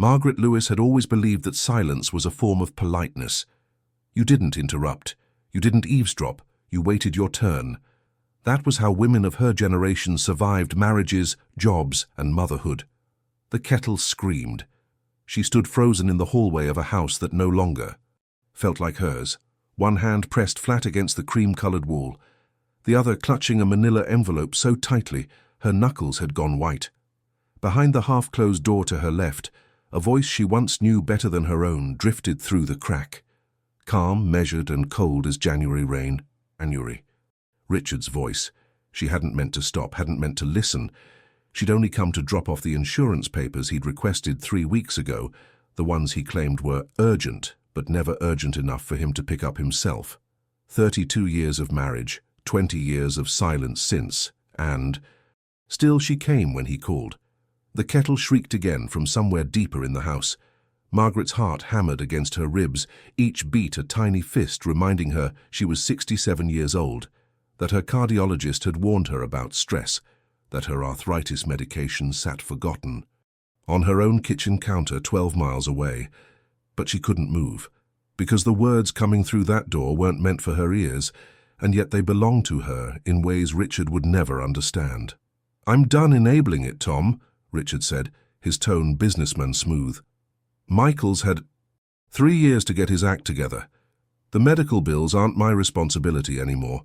Margaret Lewis had always believed that silence was a form of politeness. You didn't interrupt. You didn't eavesdrop. You waited your turn. That was how women of her generation survived marriages, jobs, and motherhood. The kettle screamed. She stood frozen in the hallway of a house that no longer felt like hers, one hand pressed flat against the cream-colored wall, the other clutching a manila envelope so tightly her knuckles had gone white. Behind the half-closed door to her left, a voice she once knew better than her own drifted through the crack. Calm, measured, and cold as January rain. January. Richard's voice. She hadn't meant to stop, hadn't meant to listen. She'd only come to drop off the insurance papers he'd requested 3 weeks ago, the ones he claimed were urgent, but never urgent enough for him to pick up himself. 32 years of marriage, 20 years of silence since, and still she came when he called. The kettle shrieked again from somewhere deeper in the house. Margaret's heart hammered against her ribs, each beat a tiny fist reminding her she was 67 years old, that her cardiologist had warned her about stress, that her arthritis medication sat forgotten on her own kitchen counter 12 miles away. But she couldn't move, because the words coming through that door weren't meant for her ears, and yet they belonged to her in ways Richard would never understand. "I'm done enabling it, Tom," Richard said, his tone businessman smooth. "Michael's had 3 years to get his act together. The medical bills aren't my responsibility anymore."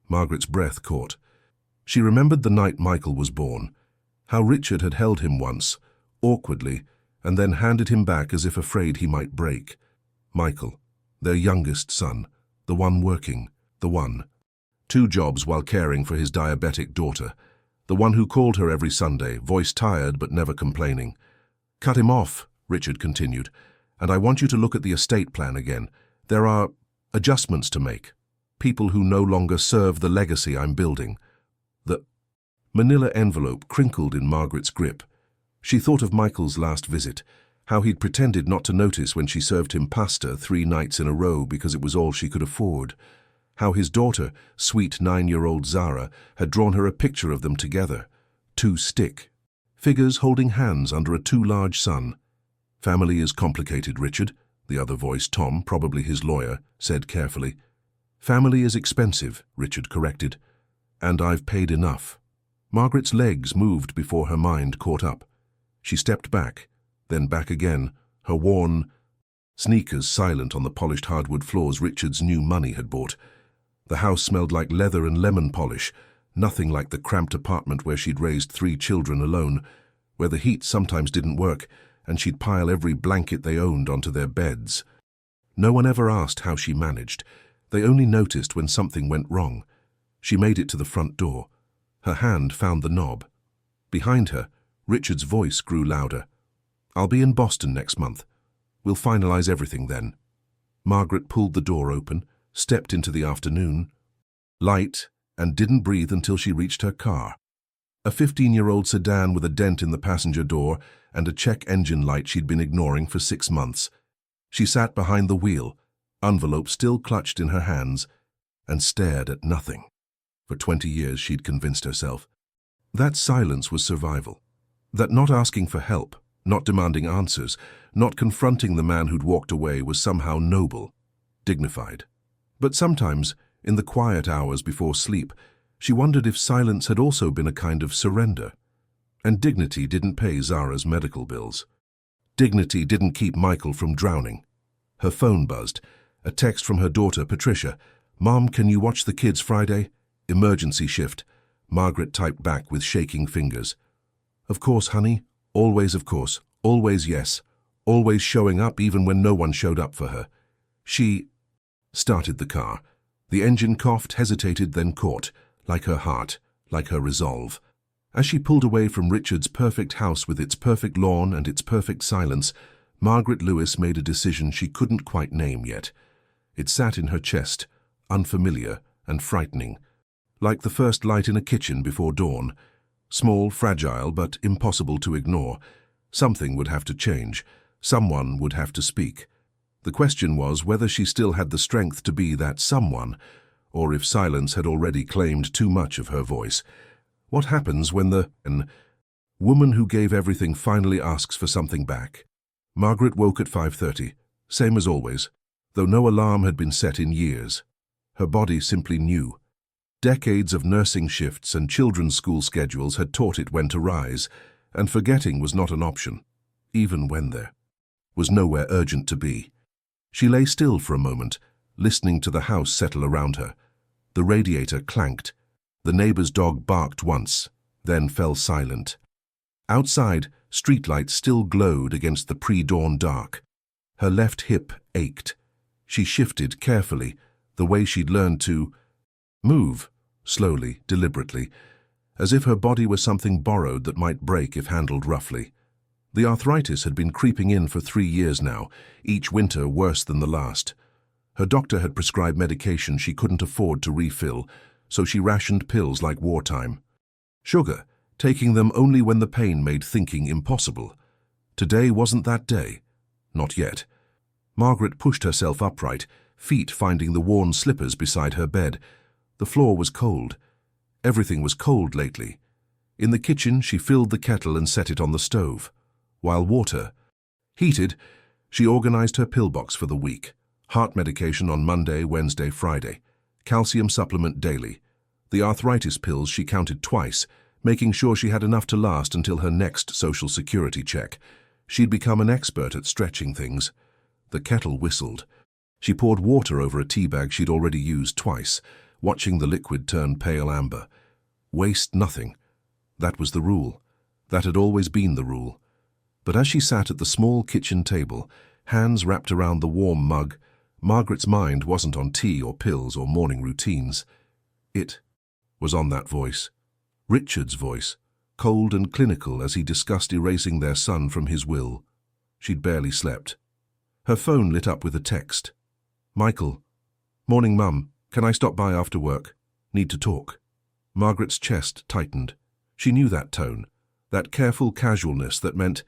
Margaret's breath caught. She remembered the night Michael was born, how Richard had held him once, awkwardly, and then handed him back as if afraid he might break. Michael, their youngest son, the one working, the one. 2 jobs while caring for his diabetic daughter, the one who called her every Sunday, voice tired but never complaining. "Cut him off," Richard continued, "and I want you to look at the estate plan again. There are adjustments to make. People who no longer serve the legacy I'm building." The manila envelope crinkled in Margaret's grip. She thought of Michael's last visit, how he'd pretended not to notice when she served him pasta 3 nights in a row because it was all she could afford. How his daughter, sweet 9-year-old Zara, had drawn her a picture of them together, 2 stick figures holding hands under a too large sun. "Family is complicated, Richard," the other voice, Tom, probably his lawyer, said carefully. "Family is expensive," Richard corrected. "And I've paid enough." Margaret's legs moved before her mind caught up. She stepped back, then back again, her worn sneakers silent on the polished hardwood floors Richard's new money had bought. The house smelled like leather and lemon polish, nothing like the cramped apartment where she'd raised 3 children alone, where the heat sometimes didn't work and she'd pile every blanket they owned onto their beds. No one ever asked how she managed. They only noticed when something went wrong. She made it to the front door. Her hand found the knob. Behind her, Richard's voice grew louder. "I'll be in Boston next month. We'll finalize everything then." Margaret pulled the door open, stepped into the afternoon light, and didn't breathe until she reached her car. A 15-year-old sedan with a dent in the passenger door and a check engine light she'd been ignoring for 6 months. She sat behind the wheel, envelope still clutched in her hands, and stared at nothing. For 20 years she'd convinced herself. That silence was survival. That not asking for help, not demanding answers, not confronting the man who'd walked away was somehow noble, dignified. But sometimes, in the quiet hours before sleep, she wondered if silence had also been a kind of surrender. And dignity didn't pay Zara's medical bills. Dignity didn't keep Michael from drowning. Her phone buzzed. A text from her daughter, Patricia. "Mom, can you watch the kids Friday? Emergency shift." Margaret typed back with shaking fingers. "Of course, honey. Always of course. Always yes. Always showing up even when no one showed up for her." She started the car. The engine coughed, hesitated, then caught, like her heart, like her resolve. As she pulled away from Richard's perfect house with its perfect lawn and its perfect silence, Margaret Lewis made a decision she couldn't quite name yet. It sat in her chest, unfamiliar and frightening, like the first light in a kitchen before dawn. Small, fragile, but impossible to ignore. Something would have to change. Someone would have to speak. The question was whether she still had the strength to be that someone, or if silence had already claimed too much of her voice. What happens when the woman who gave everything finally asks for something back? Margaret woke at 5:30, same as always, though no alarm had been set in years. Her body simply knew. Decades of nursing shifts and children's school schedules had taught it when to rise, and forgetting was not an option, even when there was nowhere urgent to be. She lay still for a moment, listening to the house settle around her. The radiator clanked. The neighbor's dog barked once, then fell silent. Outside, streetlights still glowed against the pre-dawn dark. Her left hip ached. She shifted carefully, the way she'd learned to move, slowly, deliberately, as if her body were something borrowed that might break if handled roughly. The arthritis had been creeping in for 3 years now, each winter worse than the last. Her doctor had prescribed medication she couldn't afford to refill, so she rationed pills like wartime. Sugar, taking them only when the pain made thinking impossible. Today wasn't that day. Not yet. Margaret pushed herself upright, feet finding the worn slippers beside her bed. The floor was cold. Everything was cold lately. In the kitchen, she filled the kettle and set it on the stove. While water heated, she organized her pillbox for the week. Heart medication on Monday, Wednesday, Friday. Calcium supplement daily. The arthritis pills she counted twice, making sure she had enough to last until her next Social Security check. She'd become an expert at stretching things. The kettle whistled. She poured water over a tea bag she'd already used twice, watching the liquid turn pale amber. Waste nothing. That was the rule. That had always been the rule. But as she sat at the small kitchen table, hands wrapped around the warm mug, Margaret's mind wasn't on tea or pills or morning routines. It was on that voice. Richard's voice, cold and clinical as he discussed erasing their son from his will. She'd barely slept. Her phone lit up with a text. "Michael. Morning, Mum. Can I stop by after work? Need to talk." Margaret's chest tightened. She knew that tone, that careful casualness that meant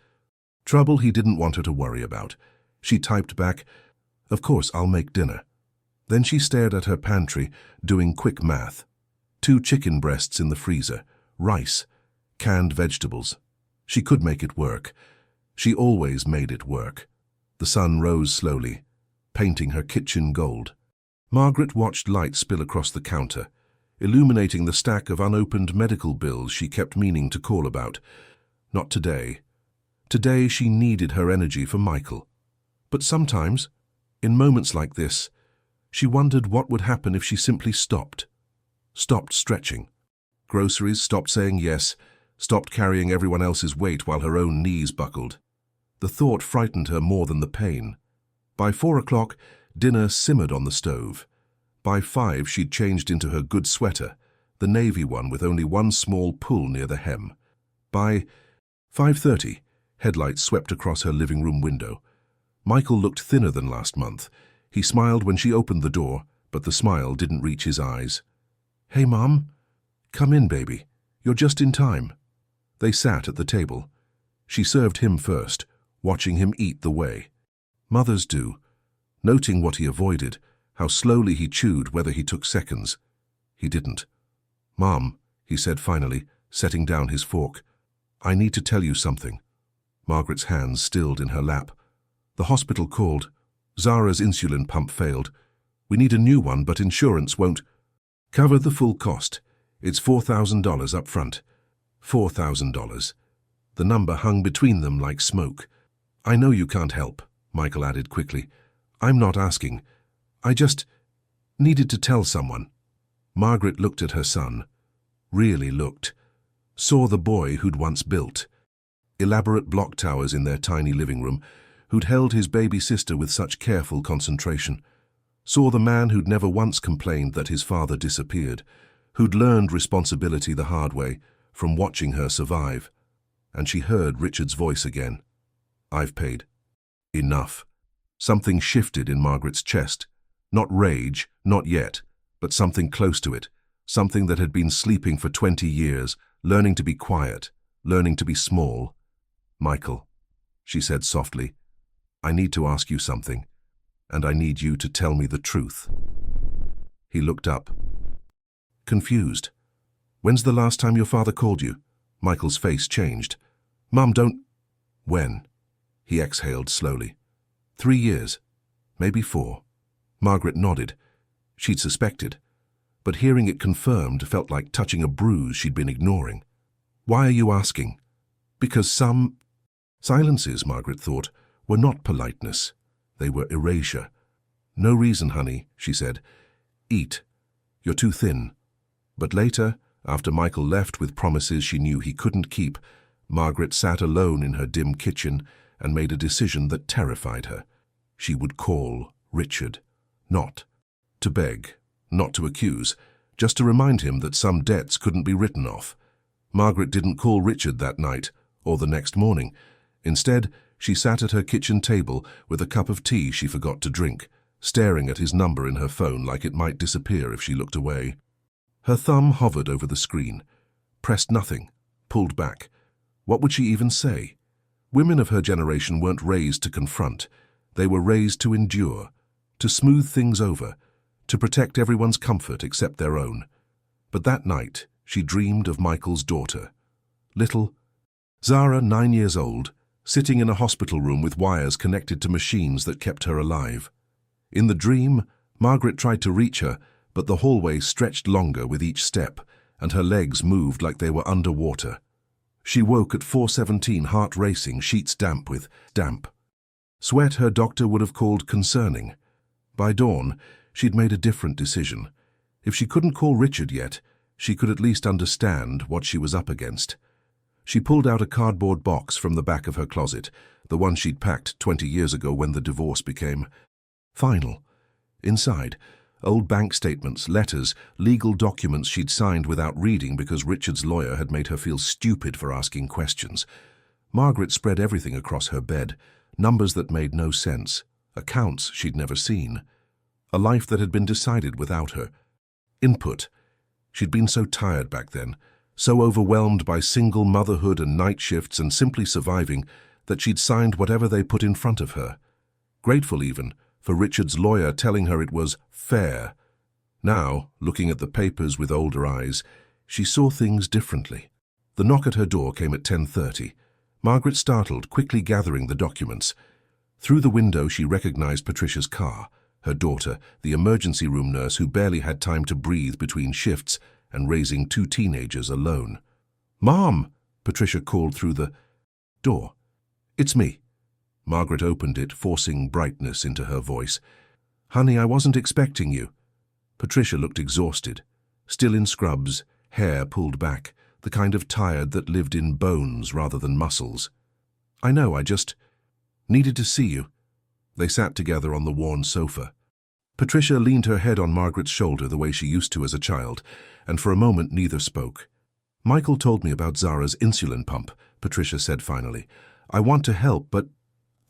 trouble he didn't want her to worry about. She typed back, "Of course, I'll make dinner." Then she stared at her pantry, doing quick math. 2 chicken breasts in the freezer, rice, canned vegetables. She could make it work. She always made it work. The sun rose slowly, painting her kitchen gold. Margaret watched light spill across the counter, illuminating the stack of unopened medical bills she kept meaning to call about. Not today. Today she needed her energy for Michael. But sometimes, in moments like this, she wondered what would happen if she simply stopped. Stopped stretching. Groceries, stopped saying yes, stopped carrying everyone else's weight while her own knees buckled. The thought frightened her more than the pain. By 4 o'clock, dinner simmered on the stove. By 5, she'd changed into her good sweater, the navy one with only one small pull near the hem. By 5:30, headlights swept across her living room window. Michael looked thinner than last month. He smiled when she opened the door, but the smile didn't reach his eyes. "Hey, Mom. Come in, baby. You're just in time." They sat at the table. She served him first, watching him eat the way. Mothers do, noting what he avoided, how slowly he chewed, whether he took seconds. He didn't. "Mom," he said finally, setting down his fork, "I need to tell you something." Margaret's hands stilled in her lap. "The hospital called. Zara's insulin pump failed. We need a new one, but insurance won't cover the full cost. It's $4,000 up front." $4,000. The number hung between them like smoke. "I know you can't help," Michael added quickly. "I'm not asking. I just needed to tell someone." Margaret looked at her son. Really looked. Saw the boy who'd once built elaborate block towers in their tiny living room, who'd held his baby sister with such careful concentration. Saw the man who'd never once complained that his father disappeared, who'd learned responsibility the hard way from watching her survive. And she heard Richard's voice again. "I've paid. Enough." Something shifted in Margaret's chest. Not rage, not yet, but something close to it. Something that had been sleeping for 20 years, learning to be quiet, learning to be small. "Michael," she said softly, "I need to ask you something, and I need you to tell me the truth." He looked up. Confused. "When's the last time your father called you?" Michael's face changed. "Mum, don't—" "When?" He exhaled slowly. 3 years. Maybe 4. Margaret nodded. She'd suspected, but hearing it confirmed felt like touching a bruise she'd been ignoring. Why are you asking? Because some silences, Margaret thought, were not politeness. They were erasure. No reason, honey, she said. Eat. You're too thin. But later, after Michael left with promises she knew he couldn't keep, Margaret sat alone in her dim kitchen and made a decision that terrified her. She would call Richard. Not to beg, not to accuse, just to remind him that some debts couldn't be written off. Margaret didn't call Richard that night or the next morning. Instead, she sat at her kitchen table with a cup of tea she forgot to drink, staring at his number in her phone like it might disappear if she looked away. Her thumb hovered over the screen, pressed nothing, pulled back. What would she even say? Women of her generation weren't raised to confront. They were raised to endure, to smooth things over, to protect everyone's comfort except their own. But that night, she dreamed of Michael's daughter. Little Zara, 9 years old, sitting in a hospital room with wires connected to machines that kept her alive. In the dream, Margaret tried to reach her, but the hallway stretched longer with each step, and her legs moved like they were underwater. She woke at 4:17, heart racing, sheets damp with damp. Sweat her doctor would have called concerning. By dawn, she'd made a different decision. If she couldn't call Richard yet, she could at least understand what she was up against. She pulled out a cardboard box from the back of her closet, the one she'd packed 20 years ago when the divorce became final. Inside, old bank statements, letters, legal documents she'd signed without reading because Richard's lawyer had made her feel stupid for asking questions. Margaret spread everything across her bed, numbers that made no sense, accounts she'd never seen. A life that had been decided without her. Input. She'd been so tired back then, so overwhelmed by single motherhood and night shifts and simply surviving, that she'd signed whatever they put in front of her. Grateful even for Richard's lawyer telling her it was fair. Now, looking at the papers with older eyes, she saw things differently. The knock at her door came at 10:30. Margaret startled, quickly gathering the documents. Through the window she recognized Patricia's car, her daughter, the emergency room nurse who barely had time to breathe between shifts and raising 2 teenagers alone. "Mom!" Patricia called through the door. "It's me." Margaret opened it, forcing brightness into her voice. "Honey, I wasn't expecting you." Patricia looked exhausted, still in scrubs, hair pulled back, the kind of tired that lived in bones rather than muscles. "I know, I just needed to see you." They sat together on the worn sofa. Patricia leaned her head on Margaret's shoulder the way she used to as a child, and for a moment neither spoke. "Michael told me about Zara's insulin pump," Patricia said finally. "I want to help, but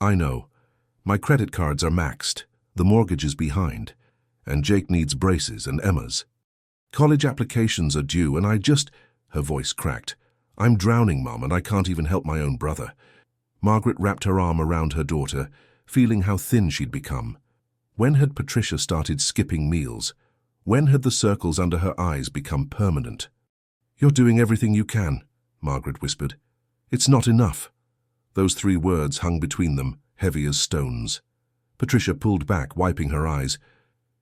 I know. My credit cards are maxed, the mortgage is behind, and Jake needs braces and Emma's. College applications are due, and I just—" Her voice cracked. "I'm drowning, Mom, and I can't even help my own brother." Margaret wrapped her arm around her daughter, feeling how thin she'd become. When had Patricia started skipping meals? When had the circles under her eyes become permanent? "You're doing everything you can," Margaret whispered. "It's not enough." Those 3 words hung between them, heavy as stones. Patricia pulled back, wiping her eyes.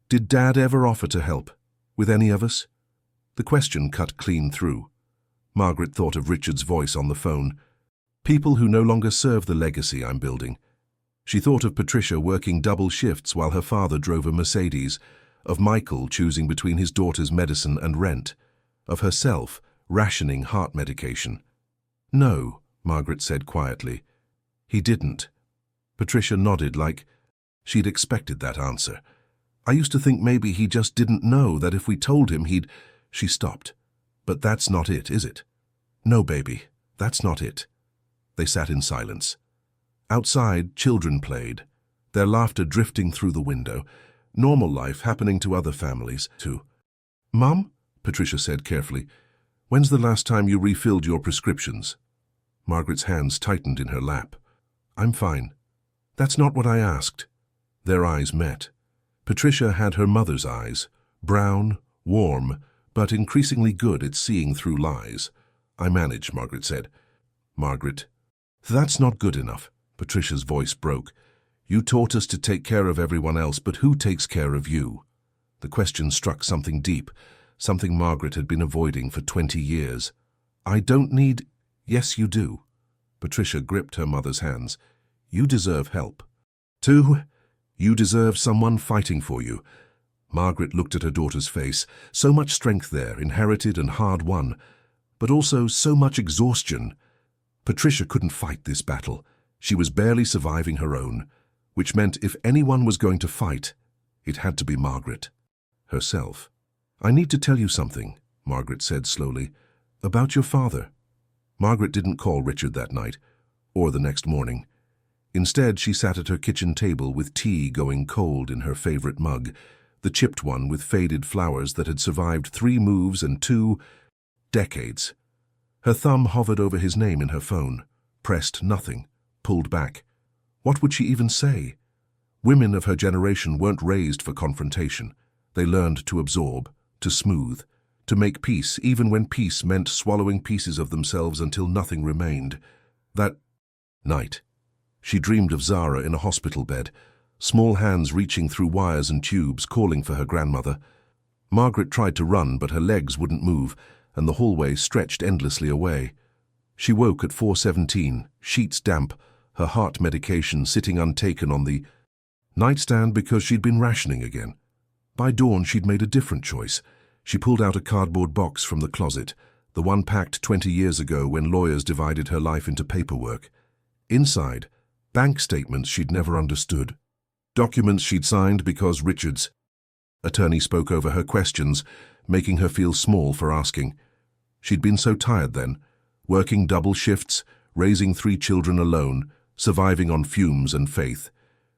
"Did Dad ever offer to help? With any of us?" The question cut clean through. Margaret thought of Richard's voice on the phone. "People who no longer serve the legacy I'm building." She thought of Patricia working double shifts while her father drove a Mercedes, of Michael choosing between his daughter's medicine and rent, of herself rationing heart medication. "No," Margaret said quietly. "He didn't." Patricia nodded like she'd expected that answer. "I used to think maybe he just didn't know that if we told him he'd—" She stopped. "But that's not it, is it?" "No, baby, that's not it." They sat in silence. Outside, children played, their laughter drifting through the window, normal life happening to other families, too. "Mum," Patricia said carefully, "when's the last time you refilled your prescriptions?" Margaret's hands tightened in her lap. "I'm fine." "That's not what I asked." Their eyes met. Patricia had her mother's eyes, brown, warm, but increasingly good at seeing through lies. "I manage," Margaret said. "Margaret, that's not good enough." Patricia's voice broke. You taught us to take care of everyone else, but who takes care of you? The question struck something deep, something Margaret had been avoiding for 20 years. I don't need... Yes, you do. Patricia gripped her mother's hands. You deserve help. 2. You deserve someone fighting for you. Margaret looked at her daughter's face. So much strength there, inherited and hard-won, but also so much exhaustion. Patricia couldn't fight this battle. She was barely surviving her own, which meant if anyone was going to fight, it had to be Margaret herself. I need to tell you something, Margaret said slowly, about your father. Margaret didn't call Richard that night, or the next morning. Instead, she sat at her kitchen table with tea going cold in her favorite mug, the chipped one with faded flowers that had survived 3 moves and 2 decades. Her thumb hovered over his name in her phone, pressed nothing, pulled back. What would she even say? Women of her generation weren't raised for confrontation. They learned to absorb, to smooth, to make peace, even when peace meant swallowing pieces of themselves until nothing remained. That night, she dreamed of Zara in a hospital bed, small hands reaching through wires and tubes, calling for her grandmother. Margaret tried to run, but her legs wouldn't move, and the hallway stretched endlessly away. She woke at 4:17, sheets damp, her heart medication sitting untaken on the nightstand because she'd been rationing again. By dawn, she'd made a different choice. She pulled out a cardboard box from the closet, the one packed 20 years ago when lawyers divided her life into paperwork. Inside, bank statements she'd never understood. Documents she'd signed because Richard's attorney spoke over her questions, making her feel small for asking. She'd been so tired then, working double shifts, raising 3 children alone, surviving on fumes and faith.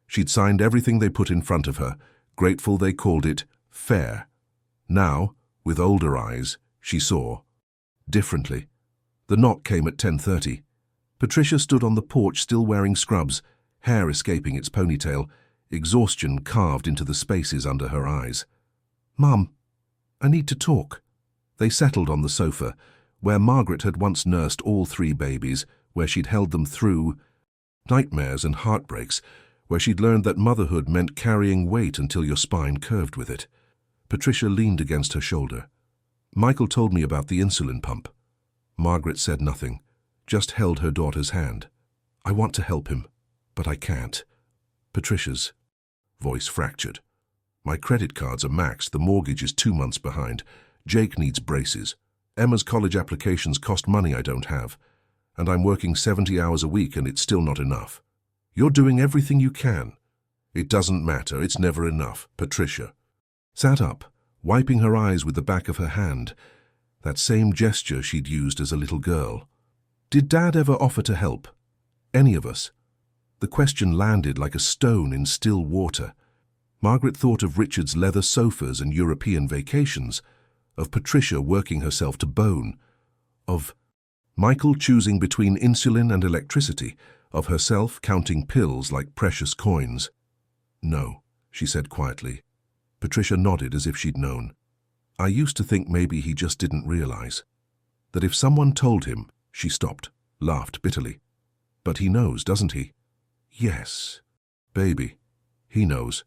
She'd signed everything they put in front of her, grateful they called it fair. Now, with older eyes, she saw differently. The knock came at 10:30. Patricia stood on the porch still wearing scrubs, hair escaping its ponytail, exhaustion carved into the spaces under her eyes. Mum, I need to talk. They settled on the sofa, where Margaret had once nursed all 3 babies, where she'd held them through nightmares and heartbreaks, where she'd learned that motherhood meant carrying weight until your spine curved with it. Patricia leaned against her shoulder. Michael told me about the insulin pump. Margaret said nothing, just held her daughter's hand. I want to help him, but I can't. Patricia's voice fractured. My credit cards are maxed, the mortgage is 2 months behind. Jake needs braces. Emma's college applications cost money I don't have. And I'm working 70 hours a week and it's still not enough. You're doing everything you can. It doesn't matter, it's never enough. Patricia sat up, wiping her eyes with the back of her hand, that same gesture she'd used as a little girl. Did Dad ever offer to help? Any of us? The question landed like a stone in still water. Margaret thought of Richard's leather sofas and European vacations, of Patricia working herself to bone, of Michael choosing between insulin and electricity, of herself counting pills like precious coins. No, she said quietly. Patricia nodded as if she'd known. I used to think maybe he just didn't realize. That if someone told him, she stopped, laughed bitterly. But he knows, doesn't he? Yes. Baby, he knows.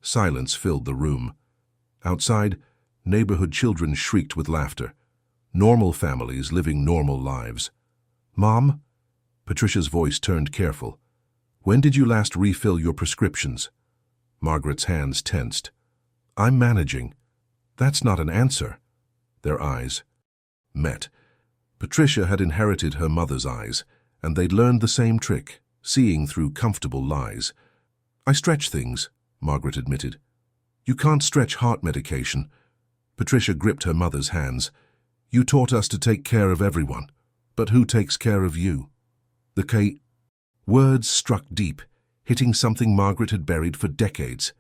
Silence filled the room. Outside, neighborhood children shrieked with laughter. Normal families living normal lives. Mom? Patricia's voice turned careful. When did you last refill your prescriptions? Margaret's hands tensed. I'm managing. That's not an answer. Their eyes met. Patricia had inherited her mother's eyes, and they'd learned the same trick, seeing through comfortable lies. I stretch things, Margaret admitted. You can't stretch heart medication. Patricia gripped her mother's hands. You taught us to take care of everyone, but who takes care of you? The words struck deep, hitting something Margaret had buried for decades.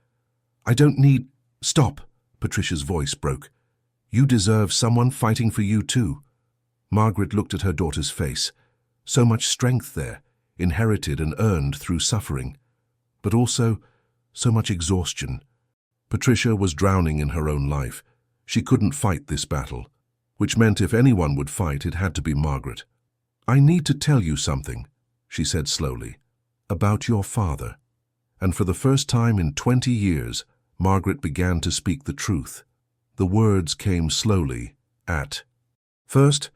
I don't need... Stop, Patricia's voice broke. You deserve someone fighting for you too. Margaret looked at her daughter's face. So much strength there, inherited and earned through suffering. But also, so much exhaustion. Patricia was drowning in her own life. She couldn't fight this battle, which meant if anyone would fight, it had to be Margaret. I need to tell you something, she said slowly, About your father. And for the first time in 20 years, Margaret began to speak the truth. The words came slowly, at first.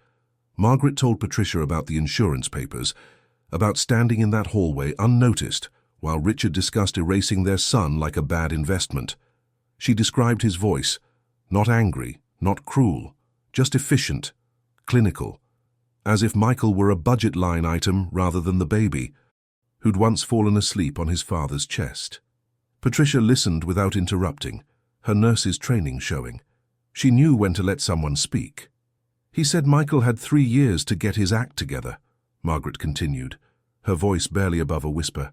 Margaret told Patricia about the insurance papers, about standing in that hallway unnoticed while Richard discussed erasing their son like a bad investment. She described his voice, not angry, not cruel, just efficient, clinical, as if Michael were a budget line item rather than the baby, who'd once fallen asleep on his father's chest. Patricia listened without interrupting, her nurse's training showing. She knew when to let someone speak. He said Michael had 3 years to get his act together, Margaret continued, her voice barely above a whisper.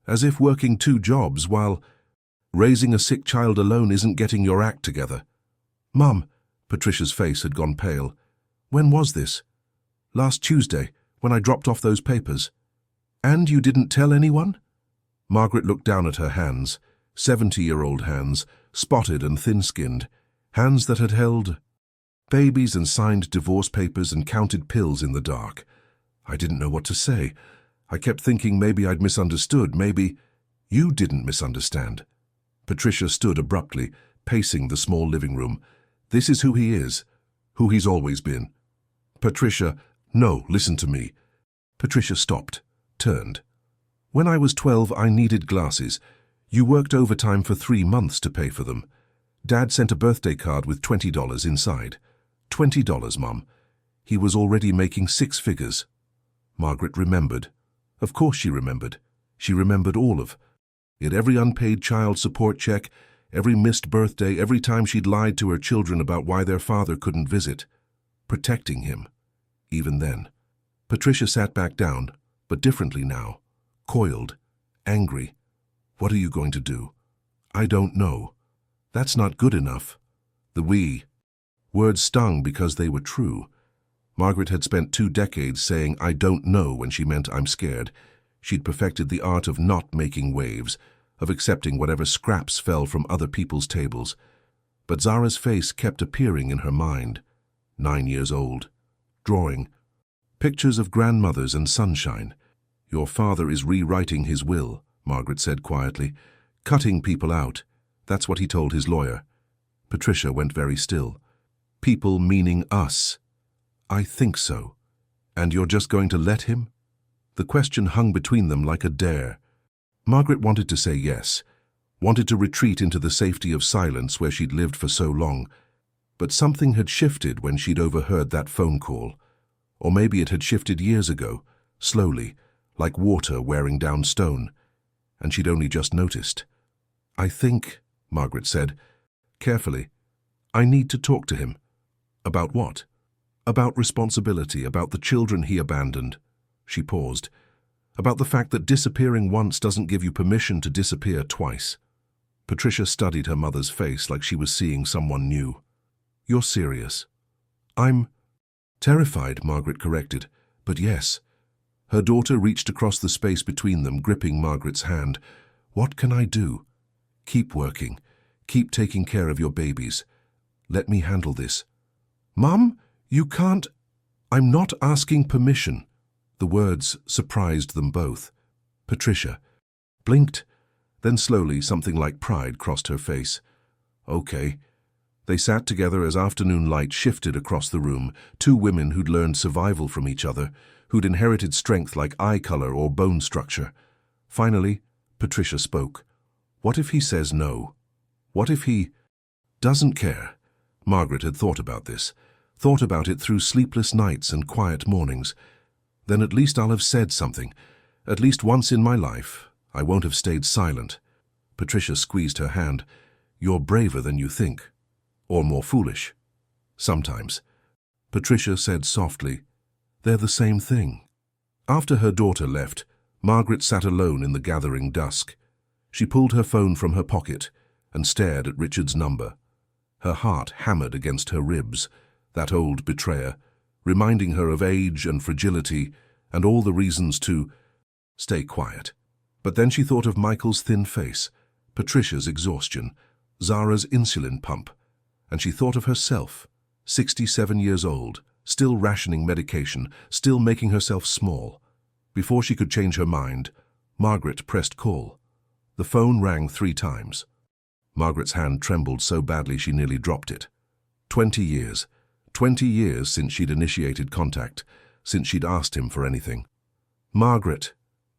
As if working 2 jobs while raising a sick child alone isn't getting your act together. Mum, Patricia's face had gone pale. When was this? Last Tuesday, when I dropped off those papers. And you didn't tell anyone? Margaret looked down at her hands, 70-year-old hands, spotted and thin-skinned, hands that had held babies and signed divorce papers and counted pills in the dark. I didn't know what to say. I kept thinking maybe I'd misunderstood, maybe you didn't misunderstand. Patricia stood abruptly, pacing the small living room. This is who he is, who he's always been. Patricia, no, listen to me. Patricia stopped, turned. When I was 12, I needed glasses. You worked overtime for 3 months to pay for them. Dad sent a birthday card with $20 inside. $20, Mum. He was already making 6 figures. Margaret remembered. Of course she remembered. She remembered all of it, every unpaid child support check, every missed birthday, every time she'd lied to her children about why their father couldn't visit. Protecting him. Even then. Patricia sat back down, but differently now. Coiled. Angry. What are you going to do? I don't know. That's not good enough. The we. Words stung because they were true. Margaret had spent 2 decades saying, I don't know, when she meant I'm scared. She'd perfected the art of not making waves, of accepting whatever scraps fell from other people's tables. But Zara's face kept appearing in her mind. 9 years old. Drawing. Pictures of grandmothers and sunshine. Your father is rewriting his will, Margaret said quietly. Cutting people out. That's what he told his lawyer. Patricia went very still. People meaning us. I think so. And you're just going to let him? The question hung between them like a dare. Margaret wanted to say yes, wanted to retreat into the safety of silence where she'd lived for so long. But something had shifted when she'd overheard that phone call. Or maybe it had shifted years ago, slowly, like water wearing down stone. And she'd only just noticed. I think, Margaret said, carefully, I need to talk to him. About what? About responsibility, about the children he abandoned. She paused. About the fact that disappearing once doesn't give you permission to disappear twice. Patricia studied her mother's face like she was seeing someone new. You're serious. I'm terrified, Margaret corrected. But yes. Her daughter reached across the space between them, gripping Margaret's hand. What can I do? Keep working. Keep taking care of your babies. Let me handle this. Mum, you can't. I'm not asking permission. The words surprised them both. Patricia blinked. Then slowly something like pride crossed her face. Okay. They sat together as afternoon light shifted across the room, 2 women who'd learned survival from each other, who'd inherited strength like eye color or bone structure. Finally, Patricia spoke. What if he says no? What if he doesn't care? Margaret had thought about this, thought about it through sleepless nights and quiet mornings. Then at least I'll have said something. At least once in my life, I won't have stayed silent. Patricia squeezed her hand. You're braver than you think. Or more foolish. Sometimes. Patricia said softly, they're the same thing. After her daughter left, Margaret sat alone in the gathering dusk. She pulled her phone from her pocket and stared at Richard's number. Her heart hammered against her ribs, that old betrayer, reminding her of age and fragility and all the reasons to stay quiet. But then she thought of Michael's thin face, Patricia's exhaustion, Zara's insulin pump, and she thought of herself, 67 years old, still rationing medication, still making herself small. Before she could change her mind, Margaret pressed call. The phone rang 3 times. Margaret's hand trembled so badly she nearly dropped it. 20 years. 20 years since she'd initiated contact, since she'd asked him for anything. Margaret.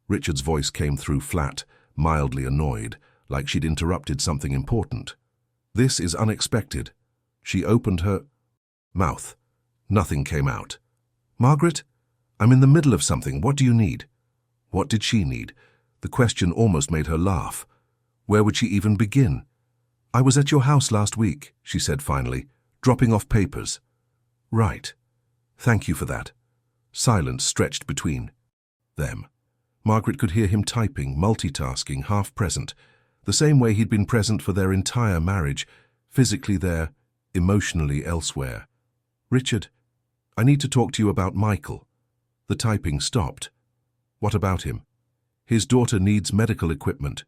Richard's voice came through flat, mildly annoyed, like she'd interrupted something important. This is unexpected. She opened her mouth. Nothing came out. Margaret? I'm in the middle of something. What do you need? What did she need? The question almost made her laugh. Where would she even begin? I was at your house last week, she said finally, dropping off papers. Right. Thank you for that. Silence stretched between them. Margaret could hear him typing, multitasking, half present, the same way he'd been present for their entire marriage, physically there, emotionally elsewhere. Richard, I need to talk to you about Michael. The typing stopped. What about him? His daughter needs medical equipment.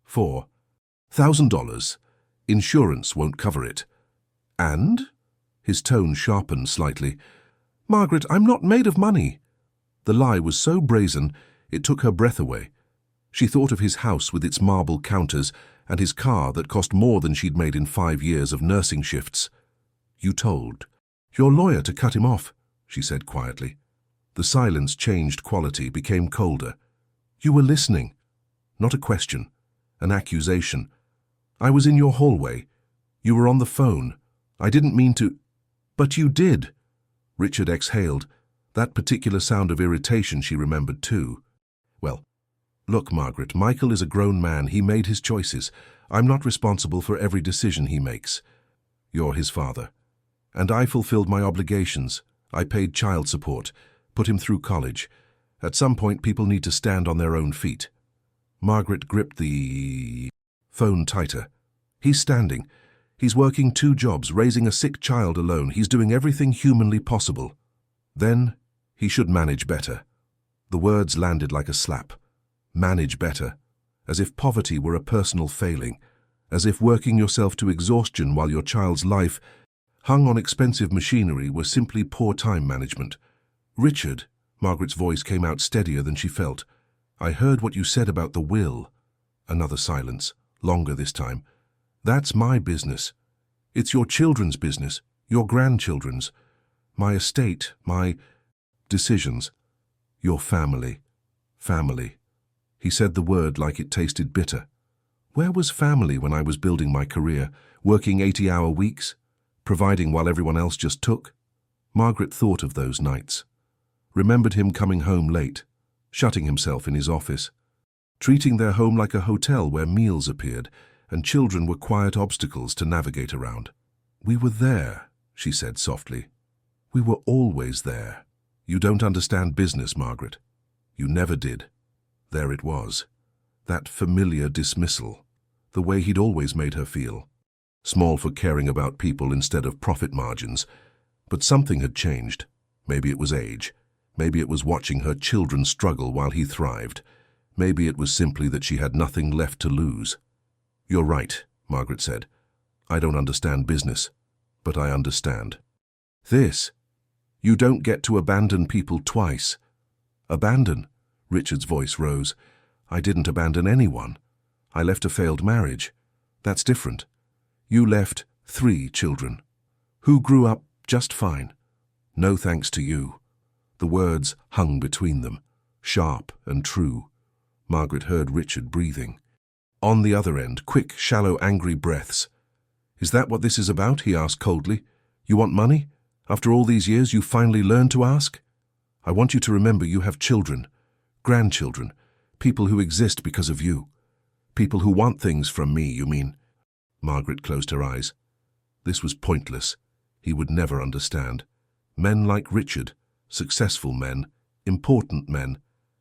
$4,000. Insurance won't cover it. And? His tone sharpened slightly. Margaret, I'm not made of money. The lie was so brazen, it took her breath away. She thought of his house with its marble counters and his car that cost more than she'd made in 5 years of nursing shifts. You told your lawyer to cut him off, she said quietly. The silence changed quality, became colder. You were listening. Not a question, an accusation. I was in your hallway. You were on the phone. I didn't mean to. But you did. Richard exhaled. That particular sound of irritation she remembered too. Well, look, Margaret, Michael is a grown man. He made his choices. I'm not responsible for every decision he makes. You're his father. And I fulfilled my obligations. I paid child support, put him through college. At some point, people need to stand on their own feet. Margaret gripped the phone tighter. He's standing. He's working 2 jobs, raising a sick child alone. He's doing everything humanly possible. Then, he should manage better. The words landed like a slap. Manage better. As if poverty were a personal failing. As if working yourself to exhaustion while your child's life hung on expensive machinery were simply poor time management. Richard, Margaret's voice came out steadier than she felt. I heard what you said about the will. Another silence, longer this time. That's my business. It's your children's business, your grandchildren's. My estate, my decisions. Your family. Family. He said the word like it tasted bitter. Where was family when I was building my career, working 80-hour weeks, providing while everyone else just took? Margaret thought of those nights. Remembered him coming home late, shutting himself in his office, treating their home like a hotel where meals appeared and children were quiet obstacles to navigate around. We were there, she said softly. We were always there. You don't understand business, Margaret. You never did. There it was. That familiar dismissal. The way he'd always made her feel. Small for caring about people instead of profit margins. But something had changed. Maybe it was age. Maybe it was watching her children struggle while he thrived. Maybe it was simply that she had nothing left to lose. You're right, Margaret said. I don't understand business, but I understand. This. You don't get to abandon people twice. Abandon? Richard's voice rose. I didn't abandon anyone. I left a failed marriage. That's different. You left 3 children, who grew up just fine. No thanks to you. The words hung between them, sharp and true. Margaret heard Richard breathing. On the other end, quick, shallow, angry breaths. Is that what this is about? He asked coldly. You want money? After all these years, you finally learned to ask? I want you to remember you have children, grandchildren, people who exist because of you. People who want things from me, you mean? Margaret closed her eyes. This was pointless. He would never understand. Men like Richard, successful men, important men,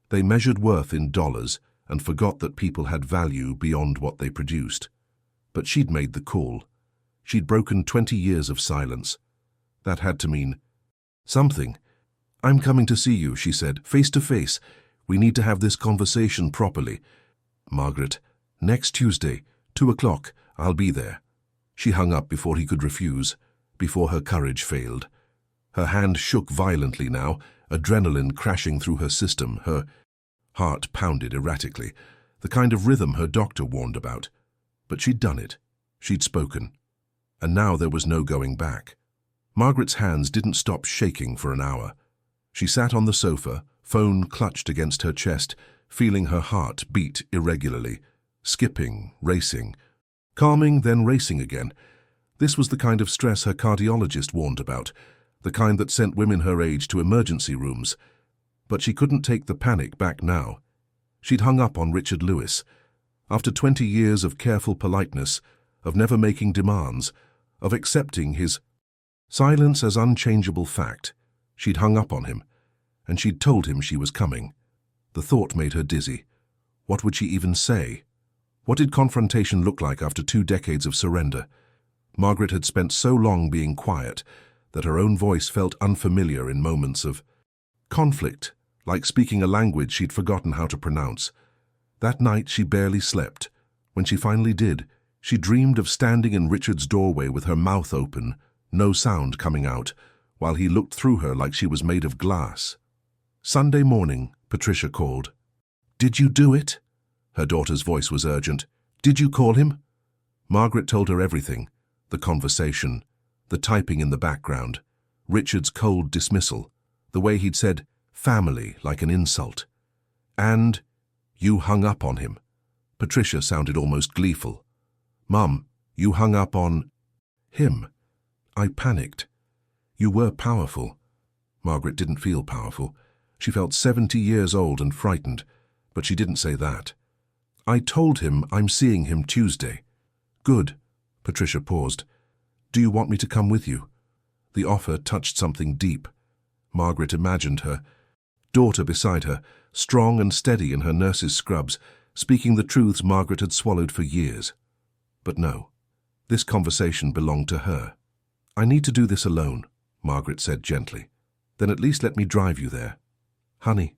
they measured worth in dollars and forgot that people had value beyond what they produced. But she'd made the call. She'd broken 20 years of silence. That had to mean something. I'm coming to see you, she said, face to face. We need to have this conversation properly. Margaret, next Tuesday, 2 o'clock, I'll be there. She hung up before he could refuse, before her courage failed. Her hand shook violently now, adrenaline crashing through her system, her Heart pounded erratically, the kind of rhythm her doctor warned about. But she'd done it. She'd spoken. And now there was no going back. Margaret's hands didn't stop shaking for an hour. She sat on the sofa, phone clutched against her chest, feeling her heart beat irregularly, skipping, racing, calming, then racing again. This was the kind of stress her cardiologist warned about, the kind that sent women her age to emergency rooms. But she couldn't take the panic back now. She'd hung up on Richard Lewis. After 20 years of careful politeness, of never making demands, of accepting his silence as unchangeable fact, she'd hung up on him, and she'd told him she was coming. The thought made her dizzy. What would she even say? What did confrontation look like after 2 decades of surrender? Margaret had spent so long being quiet that her own voice felt unfamiliar in moments of conflict, like speaking a language she'd forgotten how to pronounce. That night she barely slept. When she finally did, she dreamed of standing in Richard's doorway with her mouth open, no sound coming out, while he looked through her like she was made of glass. Sunday morning, Patricia called. "Did you do it?" Her daughter's voice was urgent. "Did you call him?" Margaret told her everything. The conversation, the typing in the background, Richard's cold dismissal, the way he'd said family like an insult. "And you hung up on him." Patricia sounded almost gleeful. "Mum, you hung up on him." I panicked. "You were powerful." Margaret didn't feel powerful. She felt 70 years old and frightened, but she didn't say that. "I told him I'm seeing him Tuesday." "Good." Patricia paused. "Do you want me to come with you?" The offer touched something deep. Margaret imagined her daughter beside her, strong and steady in her nurse's scrubs, speaking the truths Margaret had swallowed for years. But no, this conversation belonged to her. "I need to do this alone," Margaret said gently. "Then at least let me drive you there." "Honey,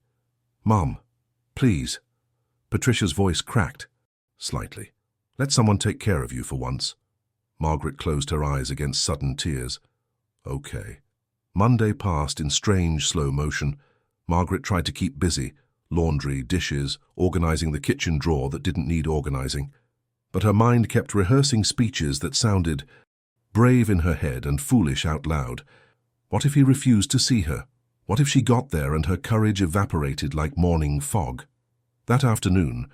Mom, please." Patricia's voice cracked slightly. "Let someone take care of you for once." Margaret closed her eyes against sudden tears. Okay. Monday passed in strange slow motion. Margaret tried to keep busy, laundry, dishes, organizing the kitchen drawer that didn't need organizing. But her mind kept rehearsing speeches that sounded brave in her head and foolish out loud. What if he refused to see her? What if she got there and her courage evaporated like morning fog? That afternoon,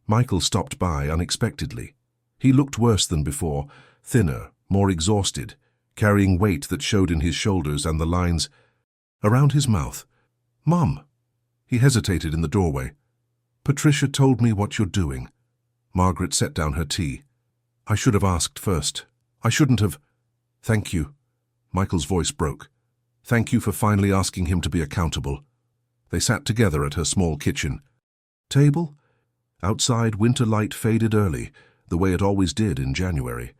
Michael stopped by unexpectedly. He looked worse than before, thinner, more exhausted, carrying weight that showed in his shoulders and the lines around his mouth. "Mum." He hesitated in the doorway. "Patricia told me what you're doing." Margaret set down her tea. "I should have asked first. I shouldn't have." "Thank you." Michael's voice broke. "Thank you for finally asking him to be accountable." They sat together at her small kitchen table. Outside, winter light faded early, the way it always did in January.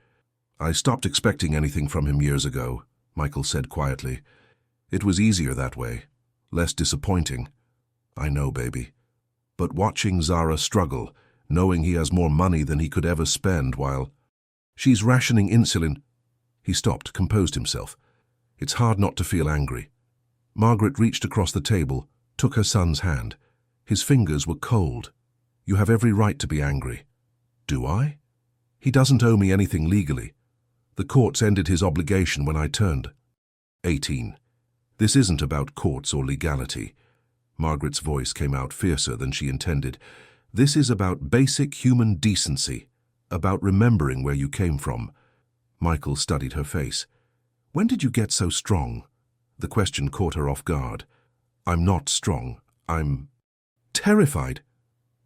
"I stopped expecting anything from him years ago," Michael said quietly. "It was easier that way, less disappointing." "I know, baby." But watching Zara struggle, knowing he has more money than he could ever spend while she's rationing insulin. He stopped, composed himself. It's hard not to feel angry. Margaret reached across the table, took her son's hand. His fingers were cold. "You have every right to be angry." "Do I?" "He doesn't owe me anything legally. The courts ended his obligation when I turned 18. This isn't about courts or legality." Margaret's voice came out fiercer than she intended. "This is about basic human decency, about remembering where you came from." Michael studied her face. "When did you get so strong?" The question caught her off guard. "I'm not strong. I'm terrified."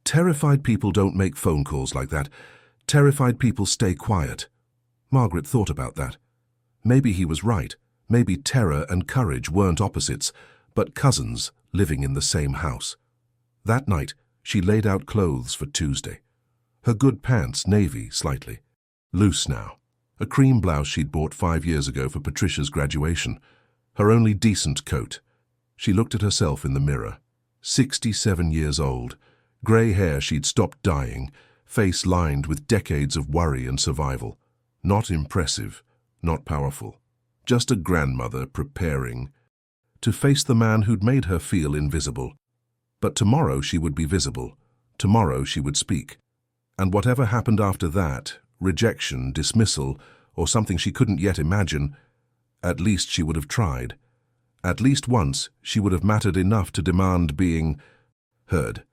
"Terrified people don't make phone calls like that. Terrified people stay quiet." Margaret thought about that. Maybe he was right. Maybe terror and courage weren't opposites, but cousins living in the same house. That night, she laid out clothes for Tuesday. Her good pants, navy, slightly loose now. A cream blouse she'd bought 5 years ago for Patricia's graduation. Her only decent coat. She looked at herself in the mirror. 67 years old. Grey hair she'd stopped dyeing, face lined with decades of worry and survival. Not impressive, not powerful. Just a grandmother preparing to face the man who'd made her feel invisible. But tomorrow she would be visible. Tomorrow she would speak. And whatever happened after that, rejection, dismissal, or something she couldn't yet imagine, at least she would have tried. At least once she would have mattered enough to demand being heard.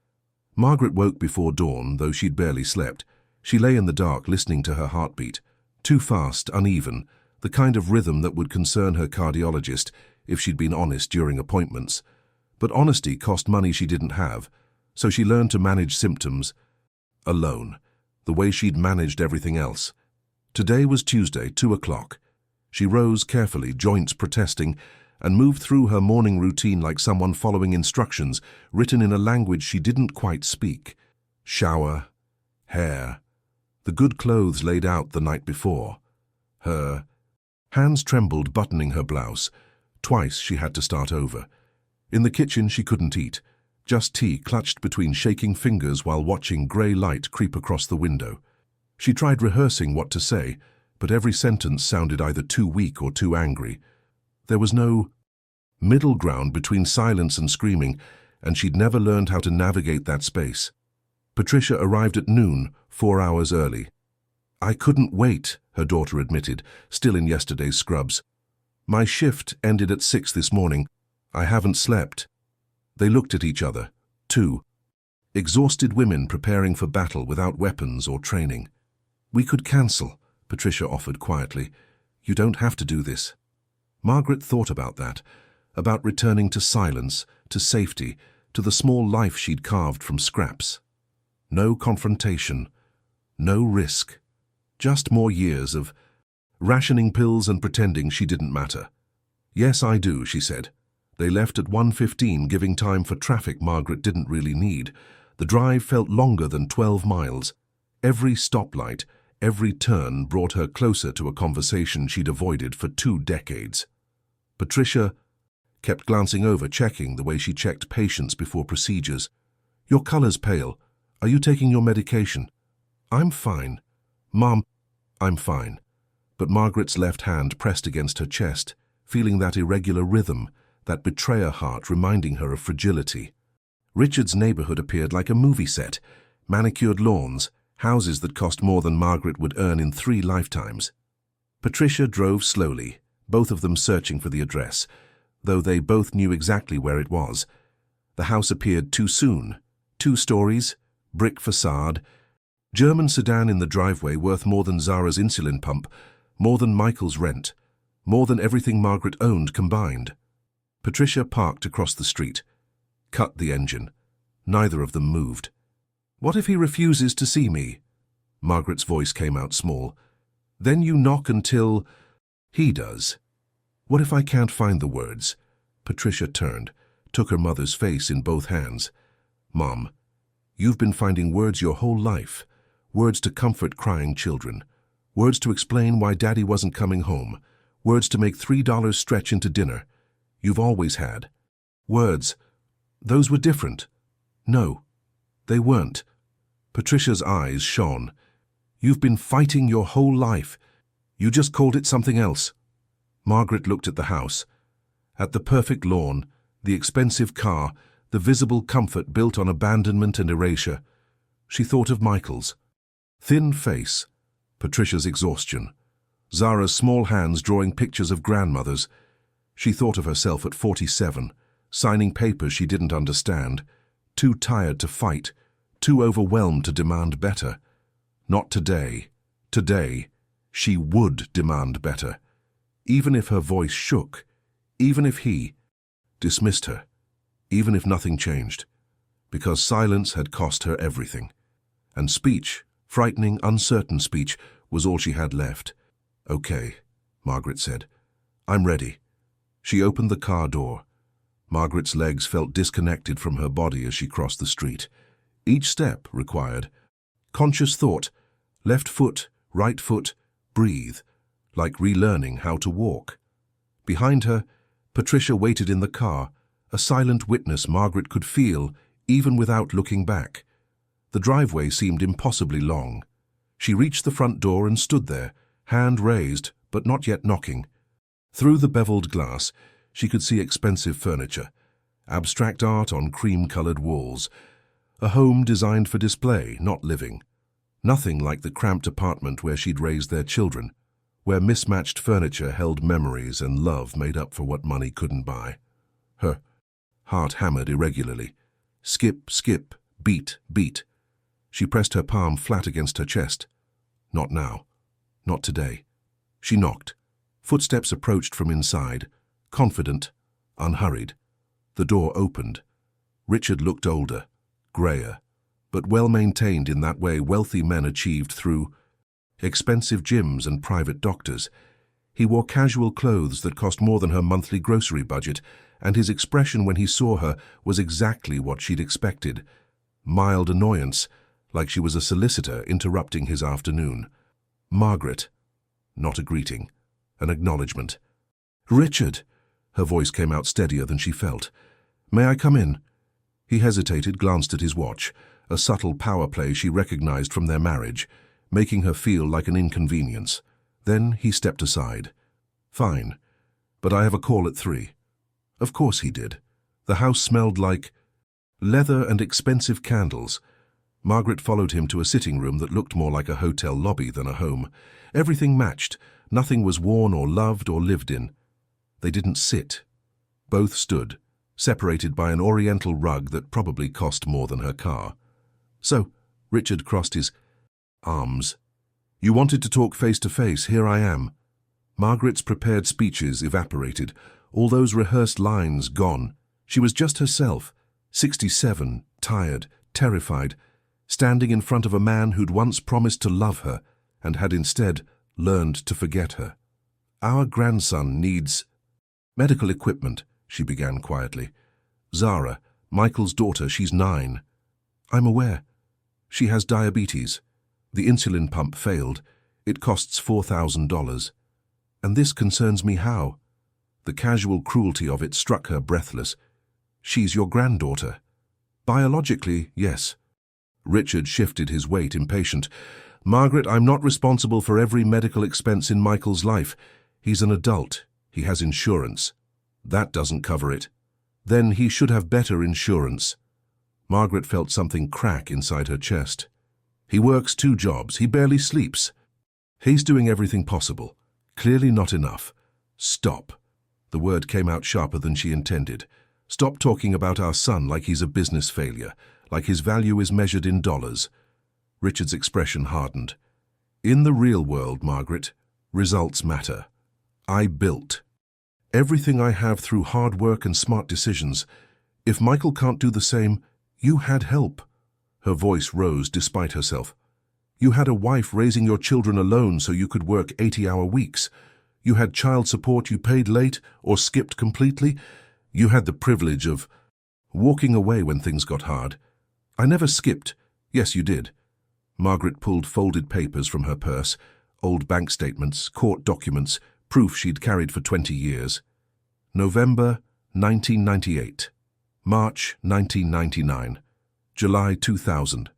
Margaret woke before dawn, though she'd barely slept. She lay in the dark listening to her heartbeat. Too fast, uneven, the kind of rhythm that would concern her cardiologist if she'd been honest during appointments. But honesty cost money she didn't have, so she learned to manage symptoms alone, the way she'd managed everything else. Today was Tuesday, 2 o'clock. She rose carefully, joints protesting, and moved through her morning routine like someone following instructions written in a language she didn't quite speak. Shower, hair, the good clothes laid out the night before. Her hands trembled buttoning her blouse. Twice she had to start over. In the kitchen she couldn't eat, just tea clutched between shaking fingers while watching grey light creep across the window. She tried rehearsing what to say, but every sentence sounded either too weak or too angry. There was no middle ground between silence and screaming, and she'd never learned how to navigate that space. Patricia arrived at noon, 4 hours early. "I couldn't wait," her daughter admitted, still in yesterday's scrubs. "My shift ended at 6 this morning. I haven't slept." They looked at each other, two exhausted women preparing for battle without weapons or training. "We could cancel," Patricia offered quietly. "You don't have to do this." Margaret thought about that, about returning to silence, to safety, to the small life she'd carved from scraps. No confrontation, no risk, just more years of rationing pills and pretending she didn't matter. "Yes, I do," she said. They left at 1:15, giving time for traffic Margaret didn't really need. The drive felt longer than 12 miles. Every stoplight, every turn brought her closer to a conversation she'd avoided for 2 decades. Patricia kept glancing over, checking the way she checked patients before procedures. "Your color's pale. Are you taking your medication?" "I'm fine." "Mom, I'm fine." But Margaret's left hand pressed against her chest, feeling that irregular rhythm, that betrayer heart reminding her of fragility. Richard's neighborhood appeared like a movie set, manicured lawns, houses that cost more than Margaret would earn in 3 lifetimes. Patricia drove slowly, both of them searching for the address, though they both knew exactly where it was. The house appeared too soon. 2 stories, brick facade, German sedan in the driveway worth more than Zara's insulin pump, more than Michael's rent, more than everything Margaret owned combined. Patricia parked across the street, cut the engine. Neither of them moved. "What if he refuses to see me?" Margaret's voice came out small. "Then you knock until he does." "What if I can't find the words?" Patricia turned, took her mother's face in both hands. "Mom, you've been finding words your whole life, words to comfort crying children, words to explain why Daddy wasn't coming home, words to make $3 stretch into dinner. You've always had. Words. Those were different." "No, they weren't." Patricia's eyes shone. "You've been fighting your whole life. You just called it something else." Margaret looked at the house, at the perfect lawn, the expensive car, the visible comfort built on abandonment and erasure. She thought of Michael's thin face, Patricia's exhaustion, Zara's small hands drawing pictures of grandmothers. She thought of herself at 47, signing papers she didn't understand, too tired to fight, too overwhelmed to demand better. Not today. Today, she would demand better. Even if her voice shook, even if he dismissed her, even if nothing changed, because silence had cost her everything. And speech, frightening, uncertain speech, was all she had left. "Okay," Margaret said. "I'm ready." She opened the car door. Margaret's legs felt disconnected from her body as she crossed the street. Each step required conscious thought, left foot, right foot, breathe, like relearning how to walk. Behind her, Patricia waited in the car, a silent witness Margaret could feel even without looking back. The driveway seemed impossibly long. She reached the front door and stood there, hand raised, but not yet knocking. Through the beveled glass, she could see expensive furniture, abstract art on cream-colored walls. A home designed for display, not living. Nothing like the cramped apartment where she'd raised their children, where mismatched furniture held memories and love made up for what money couldn't buy. Her heart hammered irregularly. Skip, skip, beat, beat. She pressed her palm flat against her chest. Not now. Not today. She knocked. Footsteps approached from inside, confident, unhurried. The door opened. Richard looked older, grayer, but well-maintained in that way wealthy men achieved through expensive gyms and private doctors. He wore casual clothes that cost more than her monthly grocery budget, and his expression when he saw her was exactly what she'd expected. Mild annoyance, like she was a solicitor interrupting his afternoon. Margaret. Not a greeting. An acknowledgement. "Richard!" Her voice came out steadier than she felt. "May I come in?" He hesitated, glanced at his watch, a subtle power play she recognized from their marriage, making her feel like an inconvenience. Then he stepped aside. "Fine, but I have a call at 3. Of course he did. The house smelled like leather and expensive candles. Margaret followed him to a sitting room that looked more like a hotel lobby than a home. Everything matched. Nothing was worn or loved or lived in. They didn't sit. Both stood, separated by an oriental rug that probably cost more than her car. "So," Richard crossed his arms. "You wanted to talk face to face. Here I am." Margaret's prepared speeches evaporated, all those rehearsed lines gone. She was just herself, 67, tired, terrified, standing in front of a man who'd once promised to love her and had instead learned to forget her. "Our grandson needs medical equipment," she began quietly. "Zara, Michael's daughter, she's 9. "I'm aware. She has diabetes. The insulin pump failed. It costs $4,000. And this concerns me how?" The casual cruelty of it struck her breathless. "She's your granddaughter." "Biologically, yes." Richard shifted his weight, impatient. "Margaret, I'm not responsible for every medical expense in Michael's life. He's an adult. He has insurance. That doesn't cover it. Then he should have better insurance." Margaret felt something crack inside her chest. "He works 2 jobs. He barely sleeps. He's doing everything possible. Clearly not enough. Stop." The word came out sharper than she intended. "Stop talking about our son like he's a business failure, like his value is measured in dollars." Richard's expression hardened. "In the real world, Margaret, results matter. I built everything I have through hard work and smart decisions. If Michael can't do the same, you had help." Her voice rose despite herself. "You had a wife raising your children alone so you could work 80-hour weeks. You had child support you paid late or skipped completely. You had the privilege of walking away when things got hard. I never skipped." "Yes, you did." Margaret pulled folded papers from her purse, old bank statements, court documents, proof she'd carried for 20 years. November 1998. March 1999. July 2000.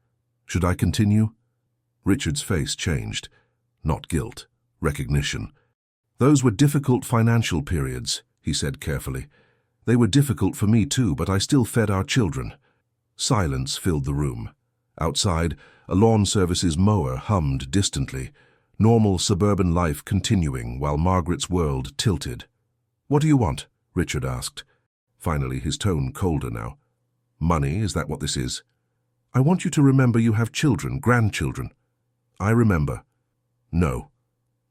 Should I continue? Richard's face changed. Not guilt, recognition. "Those were difficult financial periods," he said carefully. "They were difficult for me too, but I still fed our children." Silence filled the room. Outside, a lawn services mower hummed distantly, normal suburban life continuing while Margaret's world tilted. "What do you want?" Richard asked. Finally, his tone colder now. "Money, is that what this is?" "I want you to remember you have children, grandchildren." "I remember." "No."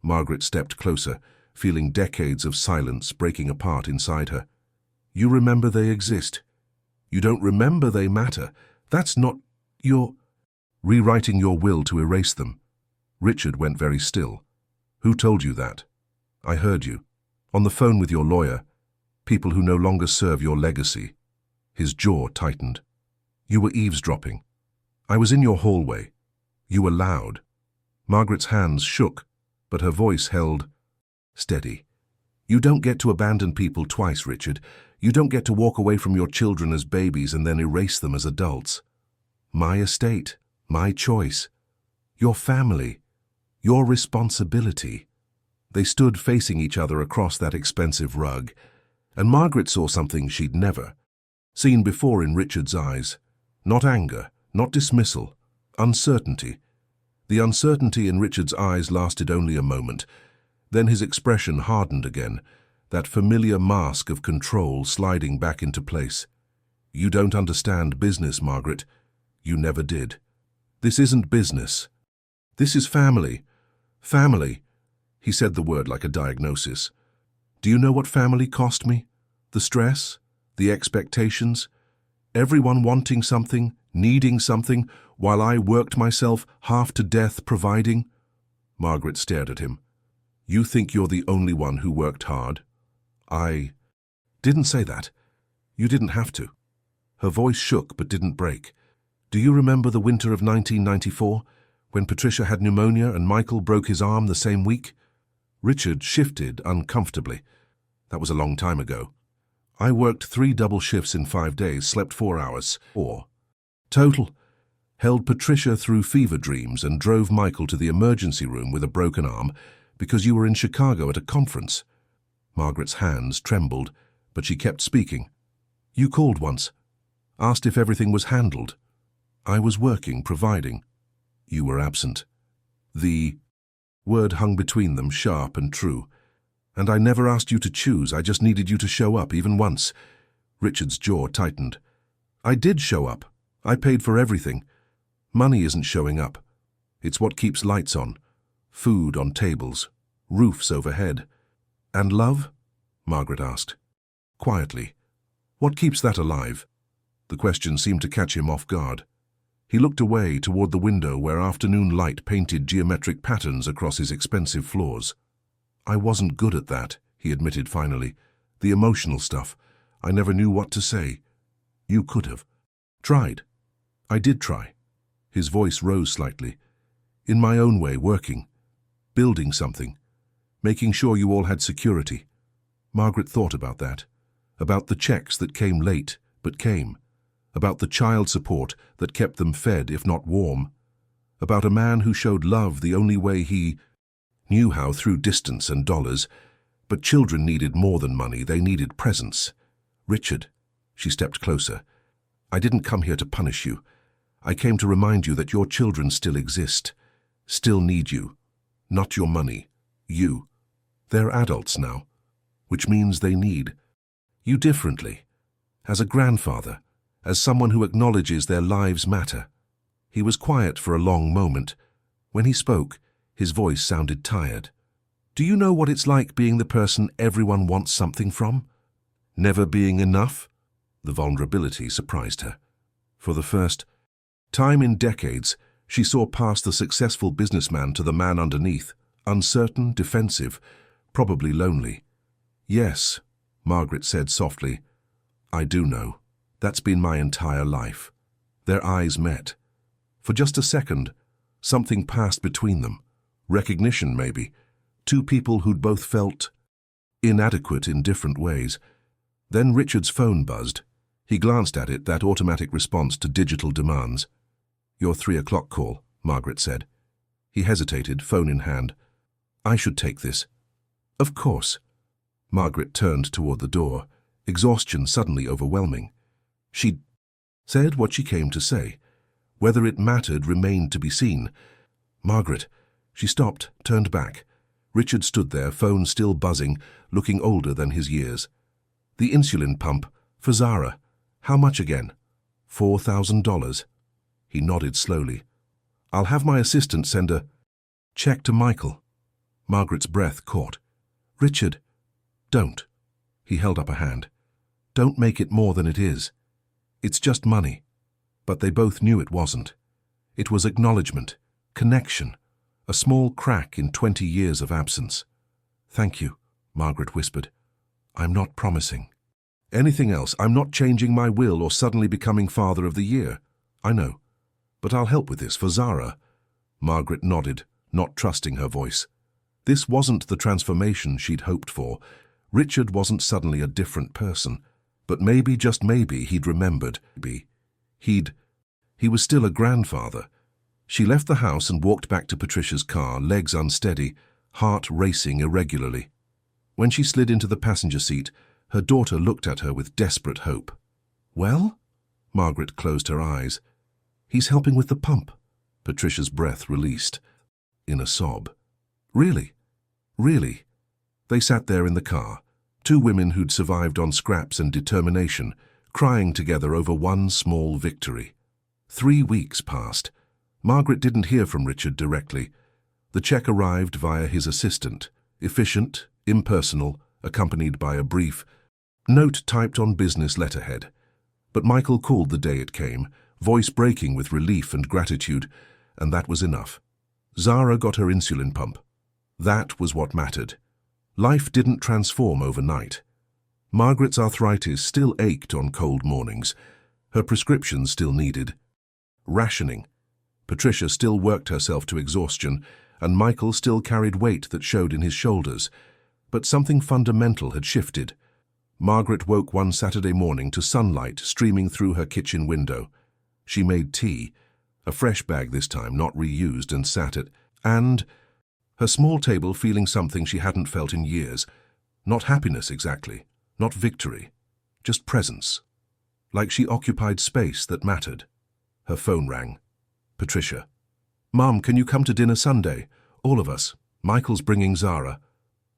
Margaret stepped closer, feeling decades of silence breaking apart inside her. "You remember they exist. You don't remember they matter. That's not your rewriting your will to erase them." Richard went very still. "Who told you that?" "I heard you. On the phone with your lawyer. People who no longer serve your legacy." His jaw tightened. "You were eavesdropping. I was in your hallway. You were loud." Margaret's hands shook, but her voice held steady. "You don't get to abandon people twice, Richard. You don't get to walk away from your children as babies and then erase them as adults. My estate, my choice, your family, your responsibility." They stood facing each other across that expensive rug, and Margaret saw something she'd never Seen before in Richard's eyes. Not anger, not dismissal, uncertainty. The uncertainty in Richard's eyes lasted only a moment. Then his expression hardened again, that familiar mask of control sliding back into place. You don't understand business, Margaret. You never did. This isn't business. This is family. Family. He said the word like a diagnosis. Do you know what family cost me? The stress, the expectations, everyone wanting something, needing something, while I worked myself half to death providing? Margaret stared at him. You think you're the only one who worked hard? I didn't say that. You didn't have to. Her voice shook but didn't break. Do you remember the winter of 1994, when Patricia had pneumonia and Michael broke his arm the same week? Richard shifted uncomfortably. That was a long time ago. I worked 3 double shifts in 5 days, slept 4 hours, or total. Held Patricia through fever dreams and drove Michael to the emergency room with a broken arm because you were in Chicago at a conference. Margaret's hands trembled, but she kept speaking. You called once. Asked if everything was handled. I was working, providing. You were absent. The word hung between them, sharp and true. And I never asked you to choose, I just needed you to show up, even once. Richard's jaw tightened. I did show up. I paid for everything. Money isn't showing up. It's what keeps lights on, food on tables, roofs overhead. And love? Margaret asked. Quietly. What keeps that alive? The question seemed to catch him off guard. He looked away toward the window where afternoon light painted geometric patterns across his expensive floors. I wasn't good at that, he admitted finally. The emotional stuff. I never knew what to say. You could have. Tried. I did try. His voice rose slightly. In my own way, working. Building something. Making sure you all had security. Margaret thought about that. About the checks that came late, but came. About the child support that kept them fed, if not warm. About a man who showed love the only way he knew how, through distance and dollars. But children needed more than money, they needed presence. Richard, she stepped closer. I didn't come here to punish you. I came to remind you that your children still exist, still need you. Not your money, you. They're adults now, which means they need you differently. As a grandfather, as someone who acknowledges their lives matter. He was quiet for a long moment. When he spoke, his voice sounded tired. Do you know what it's like being the person everyone wants something from? Never being enough? The vulnerability surprised her. For the first time in decades, she saw past the successful businessman to the man underneath, uncertain, defensive, probably lonely. Yes, Margaret said softly. I do know. That's been my entire life. Their eyes met. For just a second, something passed between them. Recognition, maybe. 2 people who'd both felt inadequate in different ways. Then Richard's phone buzzed. He glanced at it, that automatic response to digital demands. Your 3 o'clock call, Margaret said. He hesitated, phone in hand. I should take this. Of course. Margaret turned toward the door, exhaustion suddenly overwhelming. She'd said what she came to say. Whether it mattered remained to be seen. Margaret. She stopped, turned back. Richard stood there, phone still buzzing, looking older than his years. The insulin pump, for Zara. How much again? $4,000. He nodded slowly. I'll have my assistant send a check to Michael. Margaret's breath caught. Richard, don't. He held up a hand. Don't make it more than it is. It's just money. But they both knew it wasn't. It was acknowledgement, connection, a small crack in 20 years of absence. Thank you, Margaret whispered. I'm not promising anything else. I'm not changing my will or suddenly becoming Father of the Year. I know. But I'll help with this for Zara. Margaret nodded, not trusting her voice. This wasn't the transformation she'd hoped for. Richard wasn't suddenly a different person. But maybe, just maybe, he'd remembered. He was still a grandfather. She left the house and walked back to Patricia's car, legs unsteady, heart racing irregularly. When she slid into the passenger seat, her daughter looked at her with desperate hope. Well? Margaret closed her eyes. He's helping with the pump. Patricia's breath released in a sob. Really? Really? They sat there in the car, two women who'd survived on scraps and determination, crying together over one small victory. 3 weeks passed. Margaret didn't hear from Richard directly. The check arrived via his assistant, efficient, impersonal, accompanied by a brief note typed on business letterhead. But Michael called the day it came, voice breaking with relief and gratitude, and that was enough. Zara got her insulin pump. That was what mattered. Life didn't transform overnight. Margaret's arthritis still ached on cold mornings. Her prescription still needed rationing. Patricia still worked herself to exhaustion, and Michael still carried weight that showed in his shoulders. But something fundamental had shifted. Margaret woke one Saturday morning to sunlight streaming through her kitchen window. She made tea, a fresh bag this time, not reused, and sat at, and her small table feeling something she hadn't felt in years. Not happiness exactly, not victory, just presence. Like she occupied space that mattered. Her phone rang. Patricia. "Mom, can you come to dinner Sunday? All of us. Michael's bringing Zara."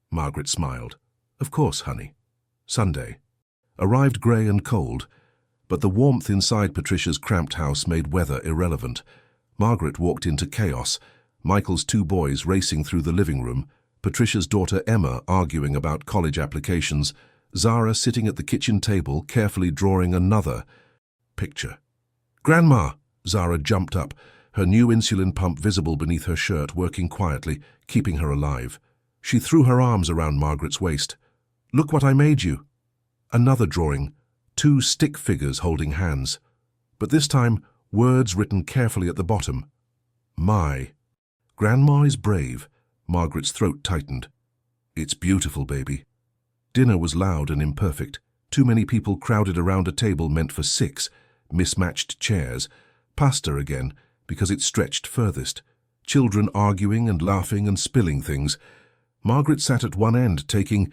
Margaret smiled. "Of course, honey." Sunday. Arrived grey and cold, but the warmth inside Patricia's cramped house made weather irrelevant. Margaret walked into chaos. Michael's 2 boys racing through the living room, Patricia's daughter Emma arguing about college applications, Zara sitting at the kitchen table carefully drawing another picture. "Grandma!" Zara jumped up, her new insulin pump visible beneath her shirt, working quietly, keeping her alive. She threw her arms around Margaret's waist. "Look what I made you." Another drawing, 2 stick figures holding hands. But this time, words written carefully at the bottom. "My." Grandma is brave. Margaret's throat tightened. "It's beautiful, baby." Dinner was loud and imperfect. Too many people crowded around a table meant for 6, mismatched chairs. Pasta again, because it stretched furthest. Children arguing and laughing and spilling things. Margaret sat at one end, taking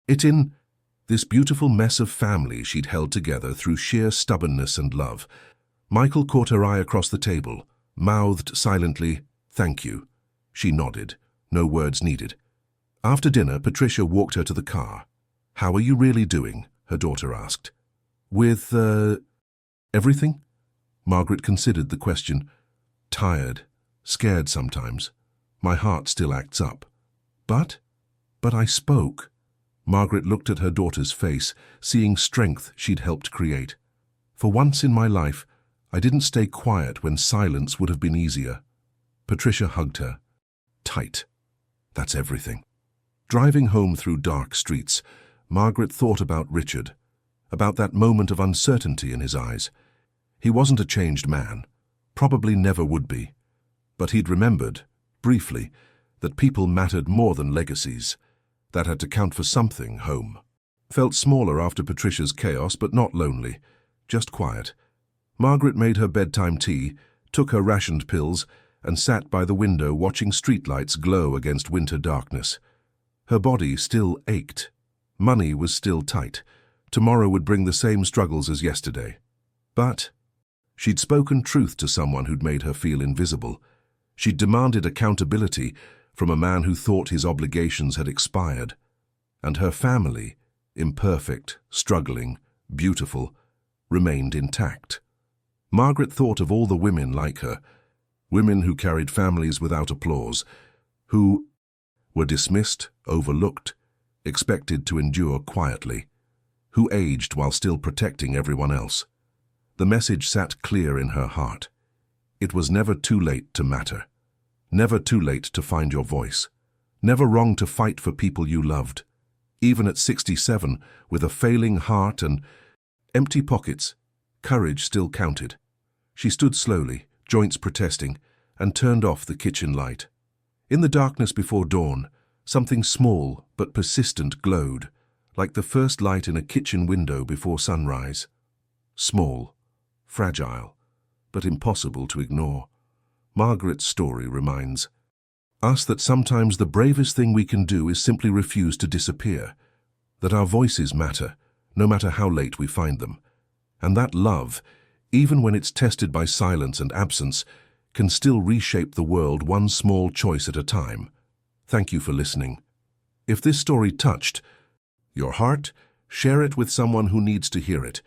it in, this beautiful mess of family she'd held together through sheer stubbornness and love. Michael caught her eye across the table, mouthed silently, "Thank you." She nodded, no words needed. After dinner, Patricia walked her to the car. "How are you really doing?" her daughter asked. "With, everything?" Margaret considered the question. "Tired, scared sometimes. My heart still acts up. But I spoke." Margaret looked at her daughter's face, seeing strength she'd helped create. "For once in my life, I didn't stay quiet when silence would have been easier." Patricia hugged her. Tight. That's everything. Driving home through dark streets, Margaret thought about Richard, about that moment of uncertainty in his eyes. He wasn't a changed man, probably never would be, but he'd remembered, briefly, that people mattered more than legacies. That had to count for something, home. Felt smaller after Patricia's chaos, but not lonely, just quiet. Margaret made her bedtime tea, took her rationed pills, and sat by the window watching streetlights glow against winter darkness. Her body still ached. Money was still tight. Tomorrow would bring the same struggles as yesterday. But she'd spoken truth to someone who'd made her feel invisible. She'd demanded accountability from a man who thought his obligations had expired. And her family, imperfect, struggling, beautiful, remained intact. Margaret thought of all the women like her, women who carried families without applause, who were dismissed, overlooked, expected to endure quietly, who aged while still protecting everyone else. The message sat clear in her heart. It was never too late to matter. Never too late to find your voice. Never wrong to fight for people you loved. Even at 67, with a failing heart and empty pockets, courage still counted. She stood slowly, joints protesting, and turned off the kitchen light. In the darkness before dawn, something small but persistent glowed, like the first light in a kitchen window before sunrise. Small, fragile, but impossible to ignore. Margaret's story reminds us that sometimes the bravest thing we can do is simply refuse to disappear, that our voices matter, no matter how late we find them. And that love, even when it's tested by silence and absence, can still reshape the world one small choice at a time. Thank you for listening. If this story touched your heart, share it with someone who needs to hear it.